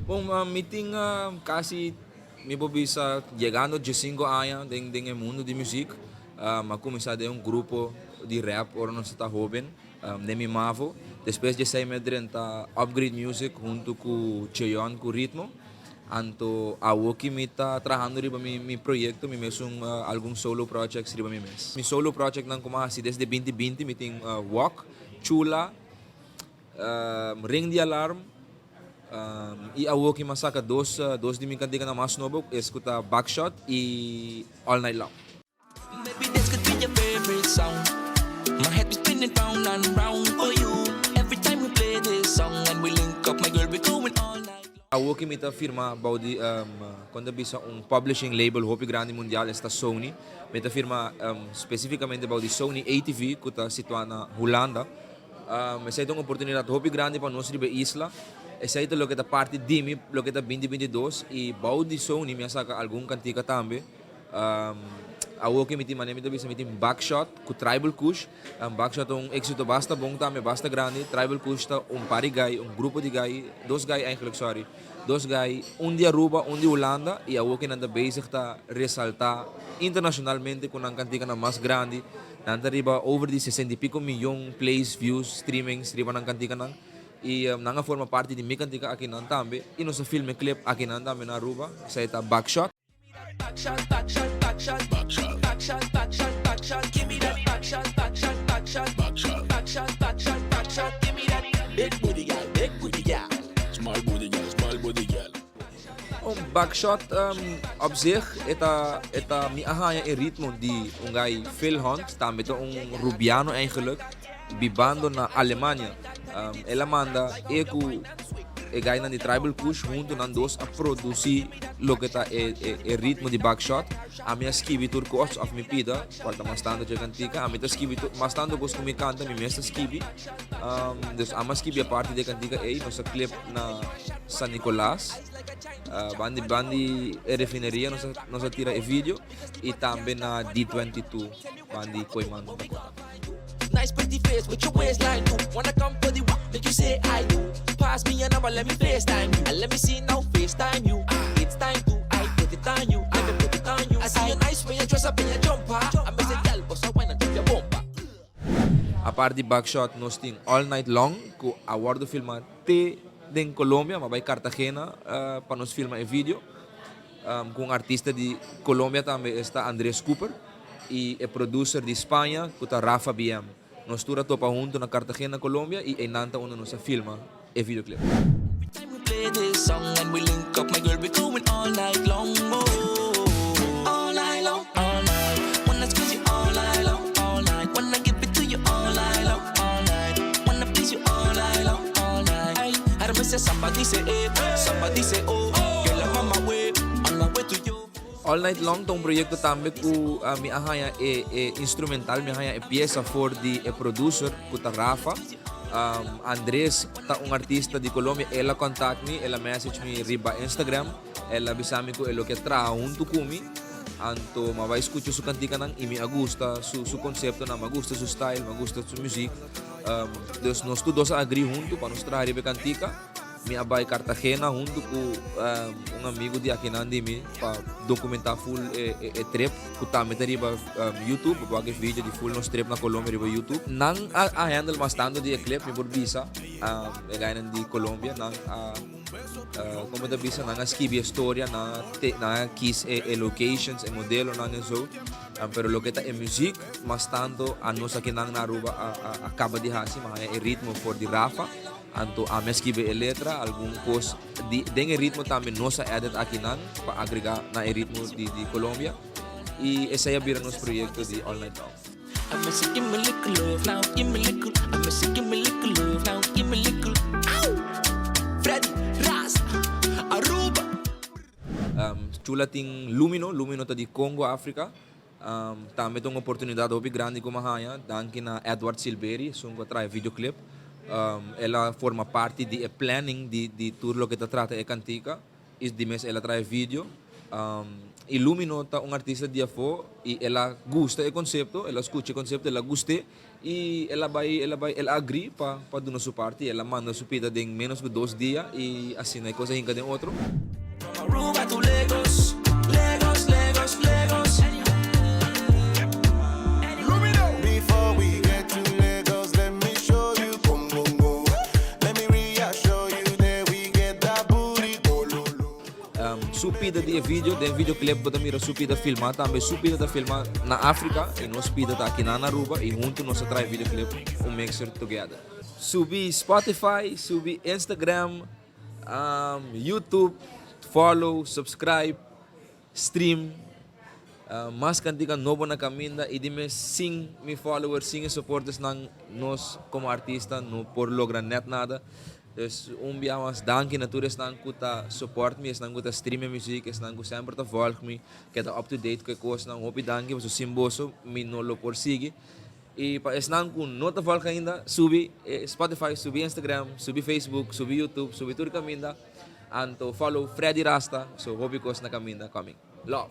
Bom, meeting kasi mi bisa llegando de 5 anos dentro do mundo de música. Mas começar de grupo de rap, ora não está jovem, de mi mavo. Depois de 6 meses, tá Upgrade Music junto com Cheyon, com Ritmo. Anto awoki mi tá trabalhando riba mi projeto, mi mesmo algum solo projects riba mi mes. Mi solo project nang kumahasi desde 2020, mi ting Walk, Chula, Ring de Alarm, e awoki masaka dos de mi kantika na mas novo, escuta Backshot e All Night Long. Maybe this could be your favorite song. My head be spinning round and round for you. Every time we play this song and we link up, my girl, we going all night. Awoki mi ta firma about quando bisa publishing label hopi grande mundial esta Sony. Mi ta firma specificamente about di Sony ATV que está situada na Holanda. Essa é uma oportunidade hopi grande para nós riba isla. Essa é lo que tá parte de mim, lo que tá 2022 e about di Sony mi saka algum cantica também. Awoki mi ti manem mi bisa mi tim Backshot com Tribal Kush. Backshot êxito basta bom também, basta grande. Tribal Kush tá pari guy, grupo de guy, dois guy eigenlijk, sorry. Dois guy, de Aruba, de Holanda e Awoki nanda bezig tá ressaltar internacionalmente com ang cantica na mais grande. Nanda riba over de 60 e pico milhão plays, views, streamings riba ng cantica nang. E nanga forma parte de mi cantica aqui nan também. E nosso filme clip aqui nan também na Aruba, sa ita Backshot. Backshot, backshot, backshot, backshot, backshot, backshot, backshot. Give me that backshot, backshot, backshot, backshot, backshot, backshot, backshot. Give me that big booty gal, small booty gal. Backshot op zich, eta mi ahaya in ritmo di ungay Phil Hunt, tambe to Rubiano eigenlijk, bibando na Alemania. Ela manda eku gay na di Tribal Kush junto nan dos a produzir lo que ta e ritmo di Backshot. A minha skibi turcos of mi pida, quando mastando de cantica, a minha skibi mastando gos mi canta mi mesta skibi. Dus ama skibi a parte de cantica no sa clip na San Nicolas. Bandi e refineria nossa tira e vídeo e também na D22 bandi Koiman. Nice pretty face with your waistline too. Wanna come for the walk, make you say I do. Pass me your number, let me FaceTime you. And let me see now FaceTime you. It's time to I put it on you. Let me put it on you. I see you nice when you dress up in your jumper. I miss a gal, but so why not drop your bumper? A parte de Backshot nós tem All Night Long com a guardo filmar em Colômbia, mas vai Cartagena para nos filmar e vídeo. Com artista de Colômbia também está Andrés Cooper e é producer de Espanha que está Rafa BM. Nós tura topa junto na Cartagena, Colômbia e em Nanta onde nós filma e videoclip. Every time we play this song and we link up, my girl, we going all night long. Oh, all night long, all night. Wanna squeeze you all night long, all night. Wanna give it to you all night long, all night. Wanna please you all night long, all night. I don't miss it, somebody say somebody say oh. Girl, I'm on my way to you. All Night Long tong proyekto também ku mi ahaya instrumental, mi ahaya pieza for di producer ku ta Rafa. Andres ta artista di Colombia, ela contact me, ela message me riba Instagram, ela bisami ko elo que trabaja junto kumi. Anto ma vai escucho su cantica nang imi agusta su concepto na magusta su style, magusta su music. Dus nós todos agree junto para nos trazer riba cantica. Mi abay Cartagena junto com amigo de Akinandi mi para documentar full trip ku tami riba YouTube bagay vídeo de full nos trip na Colombia riba YouTube nang handle mastando di clip mi burbisa gaya di Colombia nang como da bisa nang skibi historia na kiss locations e modelo nang so pero lo que ta music mastando anos aqui nang naruba acaba de hasi mga ritmo for di Rafa. Anto a escribe a letra, algum coisa de ritmo também nossa edit aqui nan para agregar na ritmo de Colômbia e esse aí vira nosso projeto de All Night Long. I'm missing give me little love now, give me little. I'm missing give me little love now, give me little. Ow! Freddy, Raz, Aruba. Chula ting Lumino ta di Congo, África. Também tem uma oportunidade muito grande como a danke na Edward Silveri, sungo trai videoclip. Ela forma parte de planning de tudo o que trata é cantica e de mês ela traz vídeo Illumino tá artista de afo e ela gosta do conceito, ela escuta o conceito, ela gosta e ela agree para do nosso parte, ela manda supida em menos de 2 dias e assim é coisa hinca de outro. From Aruba to Lagos, Lagos, Lagos, Lagos. Before we get to Lagos, let me show you Congo. Let me reassure you that we get that booty gololo. Supida de vídeo, de videoclip ko mira supida filmar, também supida da filmar na África e nós supida tá aqui na Aruba e junto nós trai videoclip mixer together. Subi Spotify, subi Instagram, YouTube, follow, subscribe, stream. Mas kantika novo na caminda e dime sing mi followers, sing supporters ng nos como artista no por lograr net nada. Dus mas danke natuurlijk nang kuta support me, nang kuta stream muziek, nang ku sempre ta volg me, keta up to date ko kos nang hopi danke, so simboso mi no lo porsigi. E pa nang ku no ta volg ainda, subi Spotify, subi Instagram, subi Facebook, subi YouTube, subi tur caminda. Anto follow Freddy Rasta, so hopi kos na caminda coming. Love.